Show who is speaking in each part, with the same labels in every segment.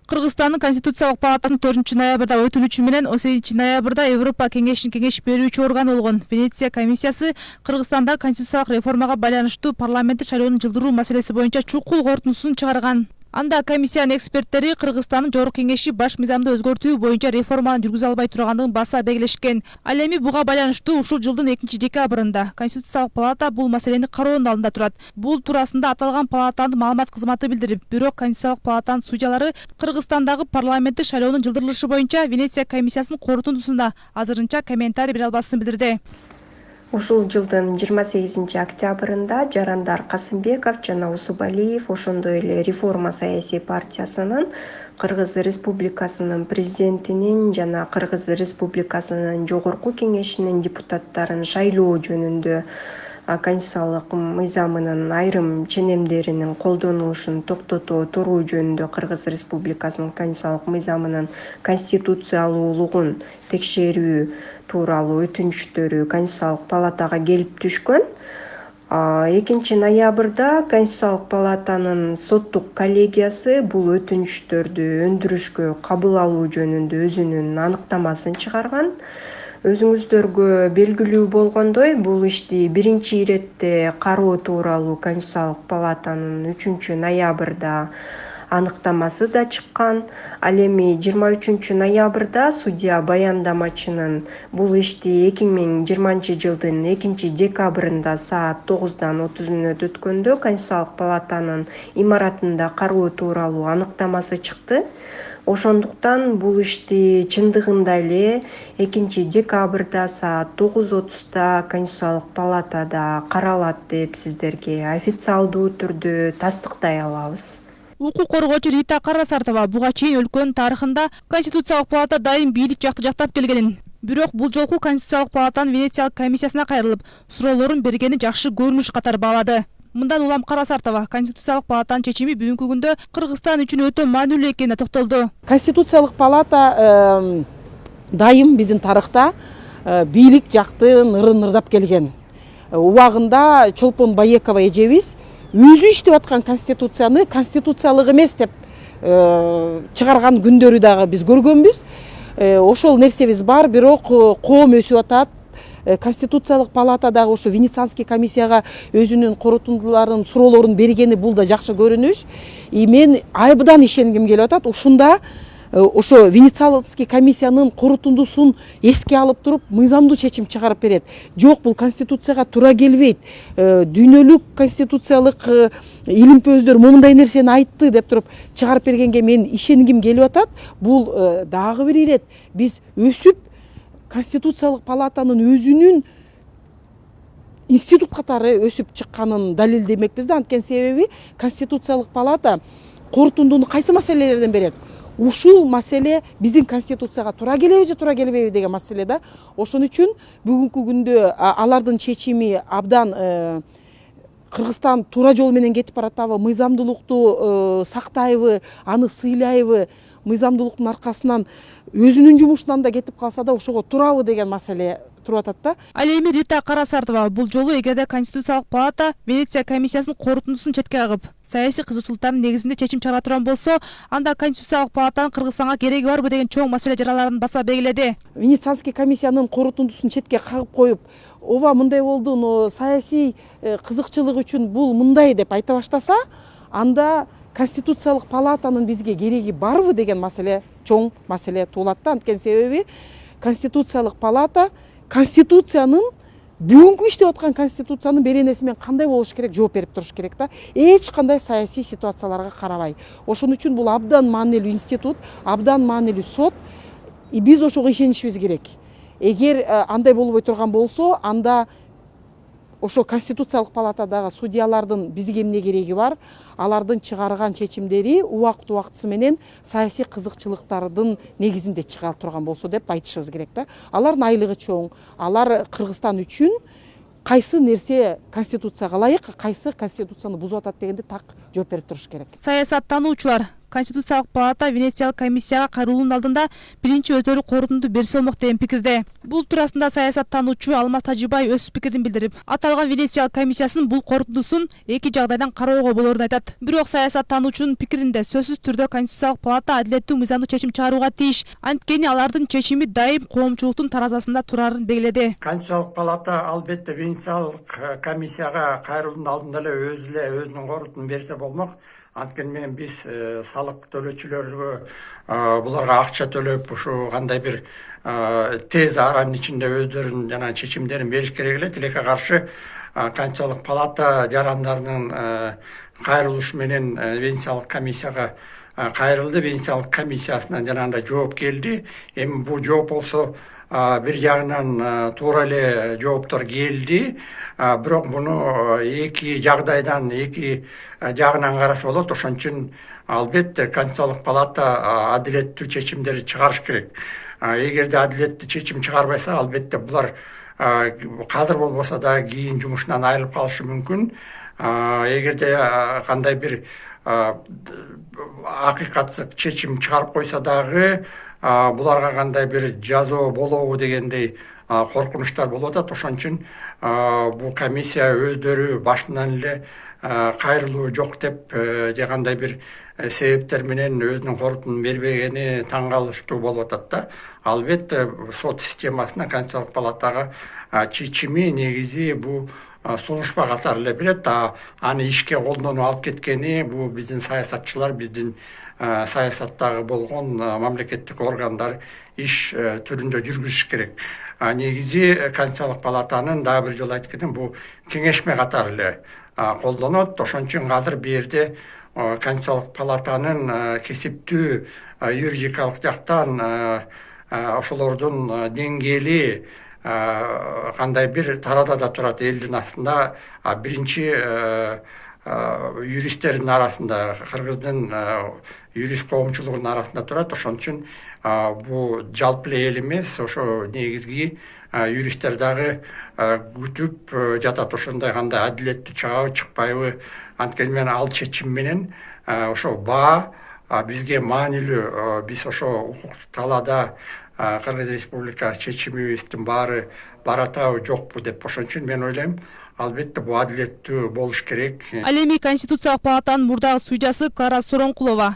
Speaker 1: Кыргызстандын Конституциялык палатасынын 4-ноябрда өтүнүчү менен 18-ноябрда Европа кеңешинин кеңеш берүүчү органы болгон Венеция комиссиясы Кыргызстанда конституциялык реформага байланыштуу парламенттик шайлоонун жылдыруу маселеси боюнча чукул корутундусун чыгарган. Анда комиссиянын эксперттери Кыргызстандын жогорку кеңеши баш мыйзамды өзгөртүү боюнча реформаны жүргүзө албай тургандыгын баса белгилешкен. Ал эми буга байланыштуу ушул жылдын 2-декабрында Конституциялык палата бул маселени кароонун алдында турат. Бул туурасында аталган палатанын маалымат кызматы билдирип, бирок Конституциялык палатанын судьялары Кыргызстандагы парламенттик шайлоонун жылдырылышы боюнча Венеция комиссиясынын корутундусунда азырынча комментарий бере албасын билдирди.
Speaker 2: Ушул жылдын 28 октябрында жарандар Касымбеков жана Усубалиев, ошондой эле Реформа саясий партиясынын, Кыргыз Республикасынын президентинин жана Кыргыз Республикасынын жогорку кеңешинин депутаттарын шайлоо жөнүндө Конституциялык мыйзамынын айрым ченемдеринин колдонулушун токтото туруу жөнүндө Кыргыз Республикасынын Конституциялык мыйзамынын конституциялуулугун текшерүү тууралуу өтүнүчтөрү Конституциялык палатага келип түшкөн. 2-ноябрда Конституциялык палатанын соттук коллегиясы бул өтүнүчтөрдү өндүрүшкө кабыл алуу жөнүндө өзүнүн аныктамасын чыгарган. Өзүңүздөргө белгилүү болгондой, бул ишти биринчи иретте кароо тууралуу Конституциялык палатанын 3-ноябрда аныктамасы да чыккан. Ал эми 23-ноябрда судья баяндамачынын бул ишти 2020 жылдын 2-декабрында саат 9:30 өткөндө Конституциялык палатанын имаратында кароо тууралуу аныктамасы чыкты. Ошондуктан бул ишти чындыгында эле 2-декабрда саат 9:30 Конституциялык палатада каралат деп сиздерге официалдуу түрдө тастыктай алабыз.
Speaker 1: Укук коргоочу Рита Карасартова буга чейин өлкөнүн тарыхында Конституциялык палата дайым бийлик жакты жактап келгенин, бирок бул жолку Конституциялык палатанын Венециялык комиссиясына кайрылып, суроолорун бергени жакшы көрүнүш катары баалады. Мындан улам Карасартова Конституциялык палатанын чечими бүгүнкү күндө Кыргызстан үчүн өтө маанилүү экенине токтолду.
Speaker 3: Конституциялык палата дайым биздин тарыхта бийлик жакты ырдап келген. Убагында Чолпон Баекова эжебиз өзү иштеп аткан конституцияны конституциялык эмес деп чыгарган күндөрү дагы биз көргөнбүз. Ошол нерсебиз бар, бирок коом өсүп атат. Конституциялык палата дагы ошо Венецианский комиссияга өзүнүн корутундуларын, суроолорун бергени бул да жакшы көрүнүш. Мен айбыдан ишенгим келип атат. Ушунда ошо Венецианский комиссиянын корутундусун эске алып туруп, мыйзамдуу чечим чыгарып берет. Жок, бул конституцияга туура келбейт. Дүйнөлүк конституциялык илимпөздөр момундай нерсени айтты деп туруп чыгарып бергенге мен ишенгим келип атат. Бул дагы бир ирет. Биз өсүп Конституциялык палатанын өзүнүн институт катары өсүп чыкканын далилдемекпиз да. Анткени себеби Конституциялык палата корутундуну кайсы маселелерден берет? Ушул маселе биздин конституцияга туура келеби же туура келбейби деген маселе да. Ошон үчүн бүгүнкү күндө алардын чечими абдан Кыргызстан туура жол менен кетип баратабы, мыйзамдуулукту сактайбы, аны сыйлайбы, мыйзамдуулуктун аркасынан өзүнүн жумушунан да кетип калса да ошого турабы деген маселе туруп атат да.
Speaker 1: Ал эми Рита Карасартова бул жолу эгерде Конституциялык палата Венеция комиссиясынын корутундусун четке кагып, саясий кызыкчылыктардын негизинде чечим чыгара турган болсо, анда Конституциялык палатанын Кыргызстанга кереги барбы деген чоң маселе жараларын баса белгиледи.
Speaker 3: Венецианский комиссиянын корутундусун четке кагып коюп, ооба мындай болду, саясий кызыкчылык үчүн бул мындай деп айта баштаса, анда Конституциялык палатанын бизге кереги барбы деген маселе, чоң маселе туулат да. Анткени себеби Конституциялык палата Конституциянын бүгүнкү иштеп аткан Конституциянын беренеси менен кандай болуш керек, жооп берип туруш керек да. Эч кандай саясий ситуацияларга карабай. Ошон үчүн бул абдан маанилүү институт, абдан маанилүү сот. Биз ошого ишенишибиз керек. Эгер андай болбой турган болсо, анда ошо Конституциялык палатадагы судьялардын бизге эмне кереги бар? Алардын чыгарган чечимдери убакыт менен саясий кызыкчылыктардын негизинде чыга турган болсо деп айтышыбыз керек да. Алардын айлыгы чоң. Алар Кыргызстан үчүн кайсы нерсе конституцияга ылайык, кайсы конституцияны бузуп атат дегенде так жооп берип туруш керек.
Speaker 1: Саясаттануучулар Конституциялык палата Венециялык комиссияга кайрылуунун алдында биринчи өздөрү корутунду берсе болмок деген пикирде. Бул туурасында саясаттануучу Алмаз Тажибаев өз пикирин билдирип, аталган Венециялык комиссиясынын бул корутундусун эки жагдайдан кароого болоорун айтат. Бирок саясаттануучунун пикиринде сөзсүз түрдө Конституциялык палата адилеттүү мыйзамдуу чечим чыгарууга тийиш, анткени алардын чечими дайым коомчулуктун таразасында турарын белгиледи.
Speaker 4: Конституциялык палата албетте Венециялык комиссияга кайрылуунун алдында эле өзүнүн корутун берсе болмок. Анткени менен биз салык төлөөчүлөргө буларга акча төлөп ушу кандай бир тез аранын ичинде өздөрүнүн жана чечимдерин бериш керек эле. Тилекке каршы Конституциялык палата жарандарынын кайрылышы менен Венециялык комиссияга кайрылды. Венециялык комиссиясынан жанагындай жооп келди. Эми бул жооп болсо бир жагынан туура эле жооптор келди. Бирок муну эки жагдайдан эки жагынан караса болот. Ошон үчүн албетте Конституциялык палата адилеттүү чечимдер чыгарыш керек. Эгерде адилеттүү чечим чыгарбайса, албетте булар кадыр болбосо да кийин жумушунан айрылып калышы мүмкүн. Эгерде кандай бир акыйкатсыз чечим чыгарып койсо дагы буларга кандай бир жазоо болобу дегендей коркунучтар болуп атат. Ошон үчүн бул комиссия өздөрү башынан эле кайрылуу жок деп же кандай бир себептер менен өзүнүн корутун бербегени таң калыштуу болуп атат да. Албетте сот системасына Конституциялык палатага чечими негизи бул сунушпа катары эле берет. Аны ишке колдонуп алып кеткени бул биздин саясатчылар, биздин саясаттагы болгон мамлекеттик органдар иш түрүндө жүргүзүш керек. Негизи Конституциялык палатанын дагы бир жолу айткендем, бул кеңешме катары эле колдонот. Ошон үчүн азыр бу жерде Конституциялык палатанын кесиптүү юридикалык жактан ошолордун деңгээли кандай бир тарада да турат. Элдин астында биринчи юристтердин арасында, кыргыздын юрист коомчулугунун арасында турат. Ошон үчүн бул жалпы эле эл эмес, ошо негизги юристтер дагы күтүп жатат, ошондой кандай адилеттүү чыгабы чыкпайбы. Анткени мен ал чечим менен ошо баа бизге маанилүү. Биз ошо укуктук талаада Кыргыз Республикасы чечимибиздин баары баратабы жокпу деп. Ошон үчүн мен ойлойм, албетте бул адилеттүү болуш керек.
Speaker 1: Ал эми Конституциялык палатанын мурдагы суйжасы Карайт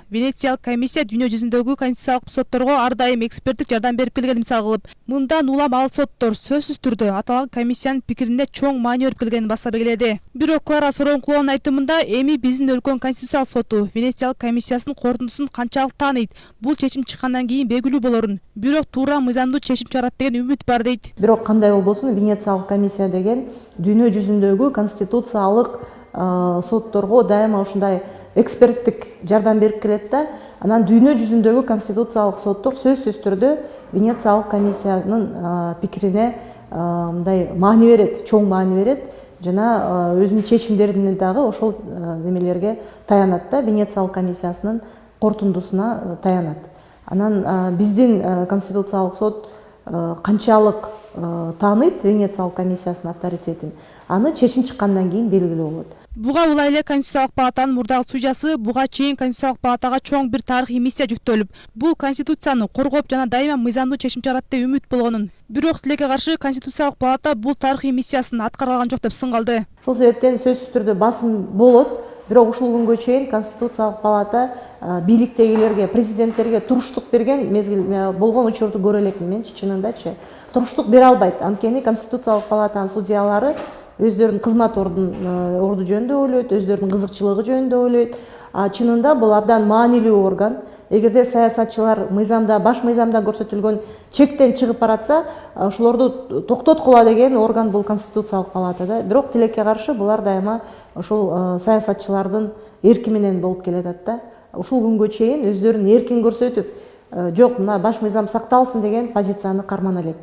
Speaker 1: Венециялык комиссия дүйнө жүзүндөгү конституциялык сотторго ар дайым эксперттик жардам берип келгенин мисал кылып, мындан улам ал соттор сөзсүз түрдө аталган комиссиянын пикирине чоң маани берип келгенин баса белгиледи. Бирок Карайт айтымында эми биздин өлкөнүн Конституциялык соту Венециялык комиссиясынын корутундусун канчалык тааныйт, бул чечим чыккандан кийин белгилүү болорун, бирок туура мыйзамдуу чечим чыгарат деген үмүт бар дейт.
Speaker 5: Бирок кандай болбосун, Венециялык комиссия деген дүйнө жүзүндөгү конституциялык сотторго дайыма ушундай эксперттик жардам берип келет да. Анан дүйнө жүзүндөгү конституциялык соттор сөзсүз түрдө Венециялык комиссиянын пикирине мындай маани берет, чоң маани берет. Жана өзүнүн чечимдерине дагы ошол немелерге таянат да, Венециялык комиссиясынын корутундусуна таянат. Анан биздин конституциялык сот канчалык тааныйт Венециялык комиссиясынын авторитетин, аны чечим чыккандан кийин белгилүү болот.
Speaker 1: Буга улай эле Конституциялык палатанын мурдагы суйжасы буга чейин Конституциялык палатага чоң бир тарыхый миссия жүктөлүп, бул Конституцияны коргоп жана дайыма мыйзамдуу чечим чыгарат деп үмүт болгонун. Бирок тилекке каршы Конституциялык палата бул тарыхый миссиясын аткара алган жок деп сынгалды.
Speaker 5: Ошол себептен сөзсүз түрдө басым болот. Бирок ушул күнгө чейин Конституциялык палата бийликтегилерге, президенттерге туруштук берген мезгил болгон учурду көрө элекмин мен чынындачы. Туруштук бере албайт. Анткени Конституциялык палатанын судьялары өздөрүнүн кызмат орду жөнүндө ойлойт, өздөрүнүн кызыкчылыгы жөнүндө ойлойт. Чынында бул абдан маанилүү орган. Эгерде саясатчылар баш мыйзамда көрсөтүлгөн чектен чыгып баратса, ошолорду токтоткула деген орган бул Конституциялык палата да. Бирок тилекке каршы булар дайыма ошол саясатчылардын эрки менен болуп келатат да. Ушул күнгө чейин өздөрүнүн эркин көрсөтүп, жок, мына баш мыйзам сакталсын деген позицияны кармана элек.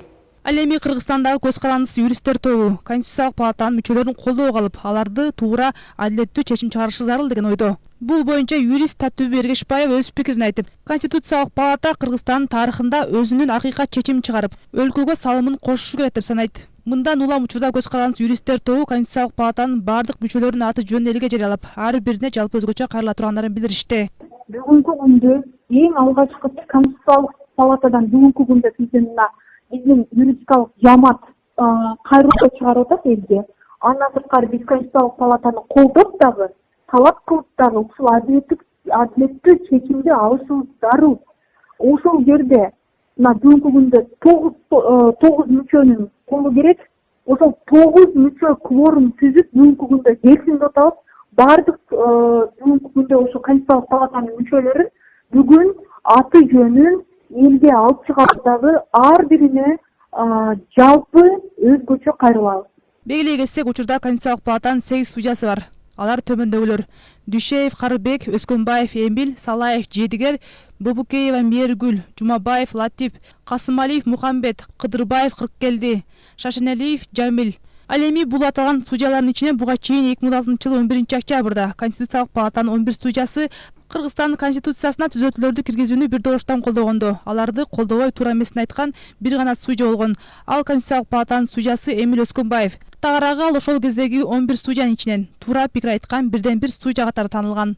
Speaker 1: Ал эми Кыргызстандагы көз карандысыз юристтер тобу Конституциялык палатанын мүчөлөрүн колдоого алып, аларды туура адилеттүү чечим чыгарышы зарыл деген ойдо. Бул боюнча юрист Татыбек Эргешбаев өз пикирин айтып, Конституциялык палата Кыргызстандын тарыхында өзүнүн акыйкат чечим чыгарып, өлкөгө салымын кошушу керек деп санайт. Мындан улам учурда көз карандысыз юристтер тобу Конституциялык палатанын бардык мүчөлөрүнүн аты жөнүн элге жарыялап, ар бирине жалпы өзгөчө кайрыла тургандарын билдиришти.
Speaker 6: бүгүнкү күндө эң алгачкы Конституциялык палатадан бүгүнкү күндө биздин юридикалык жамаат кайрылуу чыгарып атат элге. Андан сырткары биз Конституциялык палатаны колдоп дагы, талап кылып дагы ушул адилеттүү чечимди алышыбыз зарыл. Ошол жерде мына бүгүнкү күндө 9 мүчөнүн колу керек. Ошол 9 мүчө кворум түзүп бүгүнкү күндө келишимди атабыз. Бардык бүгүнкү күндө ошо Конституциялык палатанын мүчөлөрүн бүгүн аты жөнүн элге алып чыгып дагы ар бирине жалпы өзгөчө кайрылабыз.
Speaker 1: Белгилей кетсек, учурда Конституциялык палатанын 8 судьясы бар. Алар төмөндөгүлөр: Дүйшеев, Карыбек, Өскөнбаев, Эмбил, Салаев, Жедигер, Бобукеева, Мээргүл, Жумабаев, Латип, Касымалиев, Мухамбет, Кыдырбаев, Кыркелди, Шашеналиев, Жамил. Ал эми бул аталган судьялардын ичинен буга чейин 2006-жылы 11-октябрда Конституциялык палатанын 11 судьясы Кыргызстандын конституциясына түзөтүүлөрдү киргизүүнү бир добуштан колдогондо, аларды колдобой туура эмесин айткан бир гана судья болгон. Ал Конституциялык палатанын судьясы Эмил Өскөнбаев. Тагыраагы ал ошол кездеги 11 судьянын ичинен туура пикир айткан бирден бир судья катары таанылган.